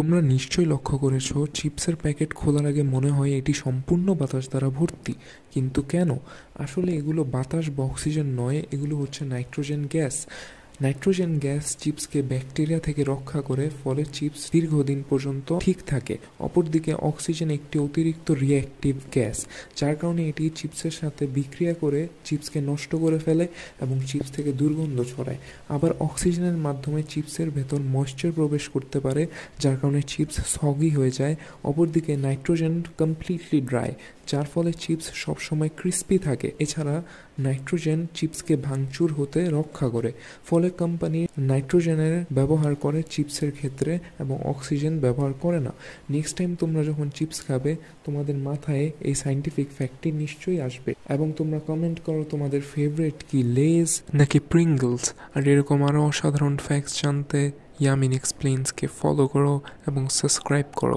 তোমরা নিশ্চয়ই লক্ষ্য করেছো চিপসের প্যাকেট খোলার আগে মনে হয় এটি সম্পূর্ণ বাতাস দ্বারা ভর্তি, কিন্তু কেন? আসলে এগুলো বাতাস বা অক্সিজেন নয়, এগুলো হচ্ছে নাইট্রোজেন গ্যাস। নাইট্রোজেন গ্যাস চিপসকে ব্যাকটেরিয়া থেকে রক্ষা করে, ফলে চিপস দীর্ঘদিন পর্যন্ত ঠিক থাকে। অপরদিকে অক্সিজেন একটি অতিরিক্ত রিঅ্যাক্টিভ গ্যাস, যার কারণে এটি চিপসের সাথে বিক্রিয়া করে চিপসকে নষ্ট করে ফেলে এবং চিপস থেকে দুর্গন্ধ ছড়ায়। আবার অক্সিজেনের মাধ্যমে চিপসের ভেতর ময়েশ্চার প্রবেশ করতে পারে, যার কারণে চিপস সগি হয়ে যায়। অপরদিকে নাইট্রোজেন কমপ্লিটলি ড্রাই, যার ফলে চিপস সবসময় ক্রিস্পি থাকে। এছাড়া নাইট্রোজেন চিপসকে ভাঙচুর হতে রক্ষা করে, ফলে কোম্পানি নাইট্রোজেনের ব্যবহার করে চিপসের ক্ষেত্রে এবং অক্সিজেন ব্যবহার করে না। নেক্সট টাইম তোমরা যখন চিপস খাবে, তোমাদের মাথায় এই সাইন্টিফিক ফ্যাক্টটি নিশ্চয়ই আসবে। এবং তোমরা কমেন্ট করো তোমাদের ফেভারিট কি, লেজ নাকি প্রিঙ্গলস। আর এরকম আরও অসাধারণ ফ্যাক্টস জানতে ইয়ামিন এক্সপ্লেইনসকে ফলো করো এবং সাবস্ক্রাইব করো।